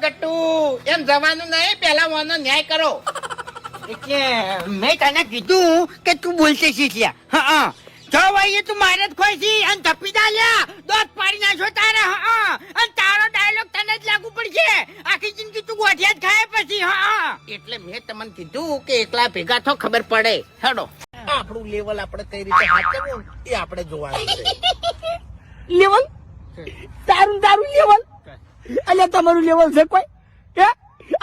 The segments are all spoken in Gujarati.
કટ્ટુ એમ જવાનું નહીં, પેલા મોનો ન્યાય કરો. એટલે મેં તને કીધું કે તું બોલતે શીખ્યા. હા જો ભાઈ તું મારે જ ખોઈ અને ધપી દા લ્યા દોત પાડી નાખો તારે. હા અને તારો ડાયલોગ તને જ લાગુ પડશે. આખી જિંદગી તું ગોઠિયા જ ખાય પછી. હા એટલે મેં તમને કીધું કે એકલા ભેગા થો, ખબર પડે. હેડો, આપણું લેવલ આપણે કઈ રીતે સાચવવું એ આપણે જોવાનું છે. લેવલ તારું લેવલ અલ્યા તમારું લેવલ છે કોઈ? હે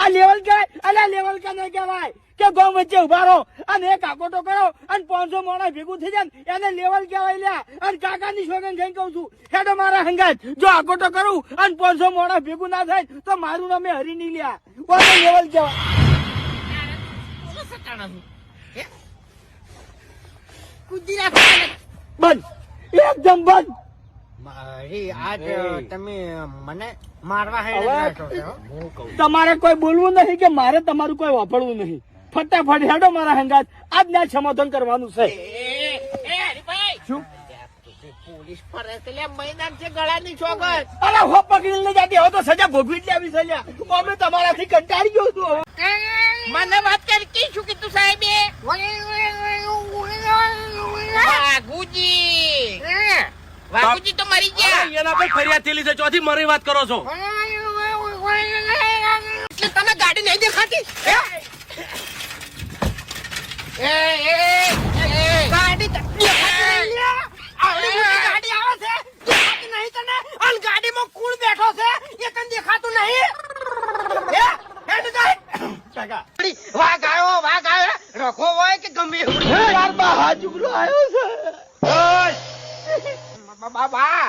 આ લેવલ કહેવાય? અલ્યા લેવલ કે નહીં કહેવાય કે ગો વચ્ચે ઉભા રહો અને એક આકોટો કરો અને 500 મોણા ભેગું થઈ જાય એને લેવલ કહેવાય લ્યા. અને કાકાની સોગન જઈને કહું છું હેડો મારા હંગાત, જો આકોટો કરું અને 500 મોણા ભેગું ના થાય તો મારું નામે હરી નહીં લ્યા. કોને લેવલ કહેવાય? કૂદી રાખો. બંધ, એકદમ બંધ. મારી આજ તમે મને મારવા હેડો છો. તમારે કોઈ બોલવું નહીં કે મારે તમારું કોઈ વાપરવું નહીં. ફટાફટ હેડો મારા હંગાત, આજ ના સમાધાન કરવાનું છે. હરીભાઈ, શું? પોલીસ ફરે છે લ્યા, મેદાન છે ગળાની ચોગર. અરે હો પકડી લઈ જતી હવે તો સજા ભોગવી જ લેવી છે લ્યા. અમે તમારાથી કંટાળી ગયો છું હવે. મને વાત કરી કે શું કીધું સાહેબે? વાઘુજી, વાઘુજી તો મરી ગયા. એના પર ફરિયાદ થયેલી છે, ચોથી મરી વાત કરો છો? એટલે તને ગાડી નહીં દેખાતી? ગાડી ગાડી આવે છે, દેખાતી નહીં તને? અને ગાડીમાં કોણ બેઠો છે એ તને દેખાતું નહીં? વાઘ આવ્યો રખો હોય કે ગમે એવું. યાર બા હાજુગરો આવ્યો છે. બાબા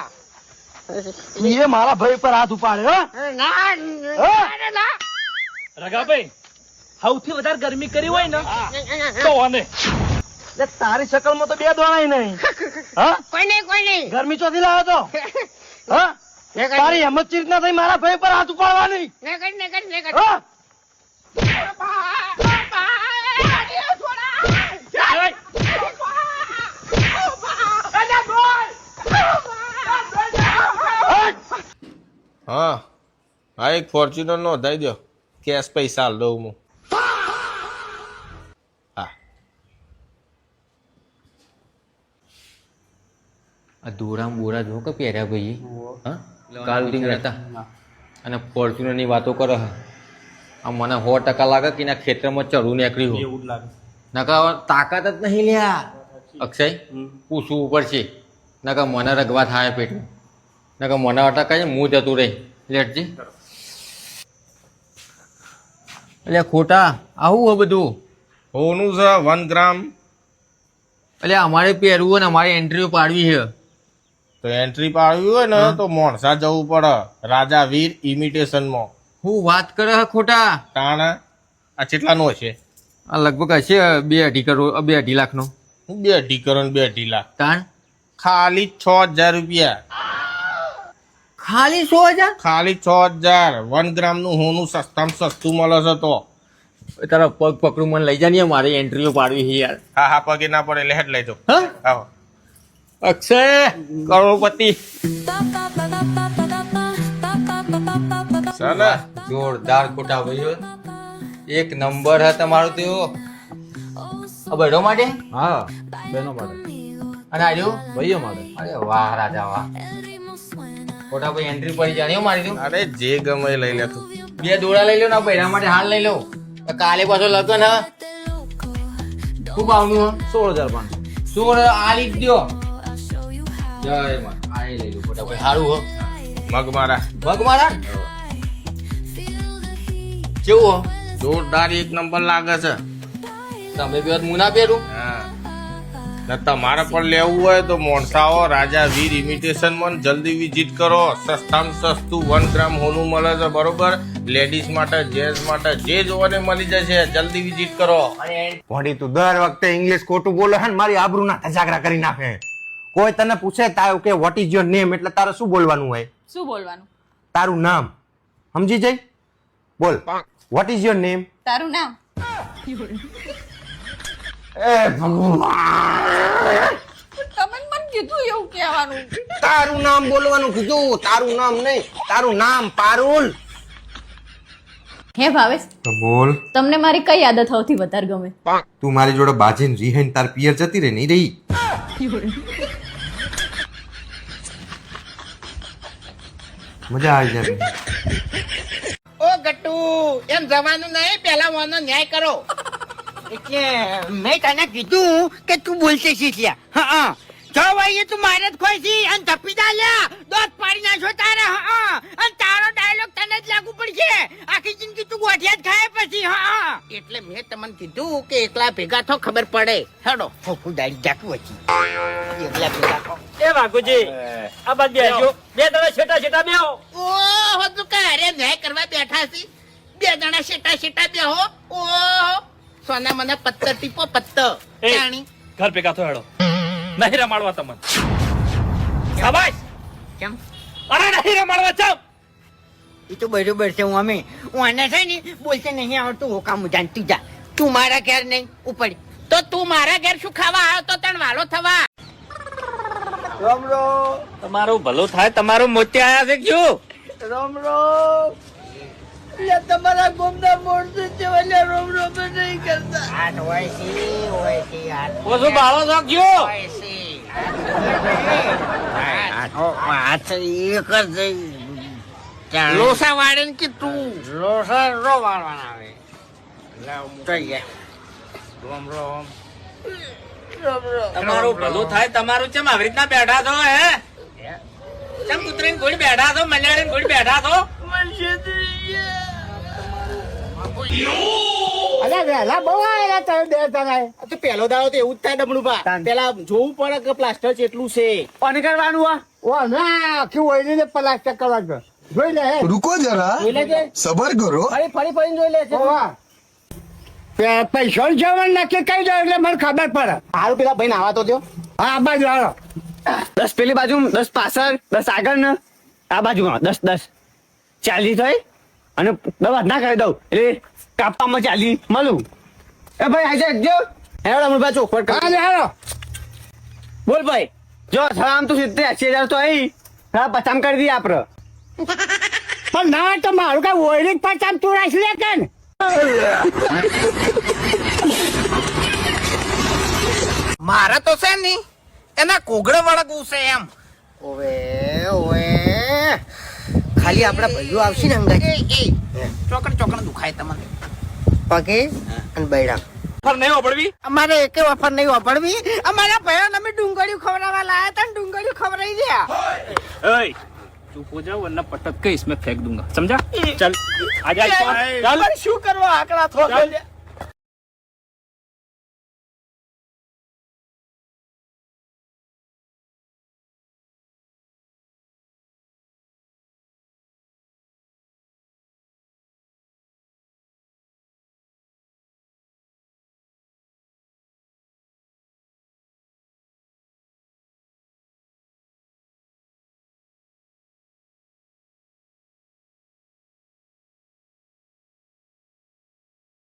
એ મારા ભાઈ પર હાથ ઉપાડ્યો. ના રગાભાઈ, સૌથી વધારે ગરમી કરી હોય ને તો આને તારી શકલમાં તો બે દોણાય નહીં. હા કોઈ નહીં ગરમી ચોથી લાવ્યો તો? હા તારી હિંમત ચીર ના થઈ મારા ભાઈ પર હાથ ઉપાડવાની. હા હા હા, એક ફોર્ચ્યુનર નો દઈ દો, કેશ પૈસા હાલ દઉં હું. હા આ દોરામ બોરા જો કે પહેર્યા ભાઈ. હા કાલ ઉઠીને રહેતા અને ફોર્ચ્યુનર ની વાતો કરે. આ મને 100% લાગે કે એના ખેતરમાં ચડું નીકળ્યું એવું જ લાગે. નકા તાકાત જ નહીં લ્યા. અક્ષય પૂછવું પડશે, નકા મને રગવા થાય પેટમાં, નકા મને અટકાય હું જતું રહી લેટજી. એટલે ખોટા આવું હો બધું. હોનું છે 1 ગ્રામ. એટલે અમારે પહેરવું ને અમારે એન્ટ્રીઓ પાડવી છે. તો એન્ટ્રી પાડવી હોય ને તો મોણસા જવું પડે, રાજા વીર ઇમિટેશન માં. હું વાત કરે હે ખોટા? તાણ આ કેટલાનો હશે? આ લગભગ હશે 2-2.5 કરોડ, 2.5 લાખનો. 2.5 કરોડ 2.5 લાખ. તાણ ખાલી 6000 રૂપિયા. ખાલી 100,000? ખાલી 6000. 1 ગ્રામ નું હોનું સસ્તામાં સસ્તું મળે છે. તો તારા પગ પકડું મને લઈ જા ને, મારે એન્ટ્રીઓ પાડવી છે યાર. હા હા, પગે ના પડે એટલે હેડ લઈ દો. હા આવો. અક્ષય કરોડપતિ. ચાલે જોરદાર ખોટા ભાઈઓ, એક નંબર હે તમારો તો. આ બહેનો માટે? હા, બેનો માટે અને આજો ભાઈઓ માટે. અરે વાહ રાજા વાહ. ખોટા ભાઈ એન્ટ્રી પડી જાય મારી તું. અરે જે ગમે એ લઈ લે તું. 2 દોડા લઈ લો ને બહેરા માટે હાલ લઈ લો. કાલે પાછો લગન હ. ખૂબ આવનું હ 16,500. શું આ લીધ દો. જય માં આ લઈ લો ખોટા ભાઈ, સારું હો. મગ મારા ભગ મારા કેવું હો? જોરદાર એક નંબર લાગે છે. તમે બે મુના પહેરું. હા, ને તમારે પણ લેવું હોય તો મોણસાઓ રાજા વીર ઇમિટેશન માં જલ્દી વિઝિટ કરો. સસ્તામાં સસ્તું 1 ગ્રામ હોનું મળે છે, બરોબર. લેડીઝ માટે, જેન્ટ્સ માટે જે જોવાને મળી જશે. જલ્દી વિઝિટ કરો. ભણી તું દર વખતે ઇંગ્લિશ ખોટું બોલે છે ને મારી આબરૂના ધજાગરા કરી નાખે. કોઈ તને પૂછે તારું કે વોટ ઇઝ યોર નેમ એટલે તારે શું બોલવાનું હોય? શું બોલવાનું? તારું નામ. સમજી જઈ બોલ. What is your name? તારું નામ? એ ભગવાન, તમે મને કીધું એવું કહેવાનું. તારું નામ બોલવાનું કીધું, તારું નામ નહીં, તારું નામ પારુલ. હે ભાવેશ, તો બોલ. તમને મારી કઈ આદત સૌથી વધારે ગમે? તું મારી જોડે બાજીને રીહાઈને તાર પિયર જતી રહે નહીં રહી. મજા આવી જાય. ઓ ગટ્ટુ, એમ જવાનું નહીં, પેલા વાનો ન્યાય કરો. એટલે મેં તને કીધું કે તું બોલતે શીખ્યા. હા, જો ભાઈ તું મારે જ ખોઈ અને ધપી દાલ્યા દોત પાડી નાખો તારે. હા, અને તારો ડાયલોગ તને જ લાગુ પડશે. આખી જિંદગી તું ગોઠિયા જ ખાય પછી. હા, એટલે મેં તમને કીધું કે એકલા ભેગા થો, ખબર પડે. હેડો. ફોફું દાડી જાકું હતી. એકલા ભેગા થો. એ વાઘુજી આ બાદ બેસજો. બે તમે છેટા છેટા બેહો. ઓહો, તું કારે ન્યાય કરવા બેઠા છે? બે જણા શેટા શેટા બેહો. ઓહો, સોના મને પત્તર ટીપો પત્તર. એ. જાણી. ઘર ભેગા થો હેડો. નહીં રમાડવા તમને. શાબાશ. કેમ? અરે નહીં રમાડવા ચમ. એ તો બરોબર છે. હું આને છે ને બોલતે નહીં આવડતું. હું કામ જાણતું જા. તું મારા ઘેર નહીં ઉપર. તો તું મારા ઘેર શું ખાવા આવ્યો તો તણ વાલો થવા? રામ રામ તમારું ભલું થાય. તમારું મોતી આયા છે ક્યું? રામ રામ. લે તમારા ગોમના મોરસે જેવા રોમ રોમ નહીં કરતા. હાથ હોય છે હાથ ઓછું બાળો છો ક્યું? હોય છે હાથ એક જ લોસા વાળે ને કે તું લોસા રો વાળવાના આવે. થઈ ગયા. રોમ રોમ. તમારું ભલું થાય. તમારું ચમ આવી રીતના બેઠા છો હે? ચમ કૂતરીને ગોળી બેઠા છો? મલ્યાડીને ગોળી બેઠા છો? અરે વહેલા બહુ આયેલા તમે બે જણા. તો પેલો દાડો તો એવું જ થાય ડમણું ભા. પેલા જોવું પડે કે પ્લાસ્ટર કેટલું છે. કોને કરવાનું આ? ઓ ના આખી ઓઈલીને પ્લાસ્ટર કરવા છે. જોઈ લે હે. रुको जरा જોઈ લેજે. सबर करो ફરી ફરીને જોઈ લે છે. પૈસા જવાનું નક્કી કહી દો એટલે મને ખબર પડે. હારું પેલા ભાઈ આવા તો દો. હા આ બાજુ હાલો. 10 પેલી બાજુ, 10 પાછળ, 10 આગળ ને આ બાજુમાં 10 40 થઈ અને દવા ના કરી દઉં એટલે કાપવામાં 40 મળું. એ ભાઈ આજે જો હેડો અમરભાઈ ચોખવટ કર. હા હેડો. બોલ ભાઈ. જો આમ તો 70-80 તો અહીં પચામ કરી દઈએ આપડે. પણ ના તો મારું કઈ ઓઈલિંગ પચામ તું રાખ લે કે ને. મારા તો છે ની એના કોગળે વળગવું છે એમ. ઓવે ખાલી આપડા ભાઈઓ આવશે ને અંગા ચોકડ દુખાય તમને. પગે અને બૈડા. ફર નહીં ઓપડવી. અમારે એકે વફર નહીં વાપરવી. અમારા ભાઈઓ અમે ડુંગળીઓ ખવડાવવા લાયા હતા ને ડુંગળીઓ ખવડાવી ગયા. ओए चुप हो जाओ वरना पटक के इसमें फेंक दूंगा समझा? चल आ जा શું કરવા આકડા થોડા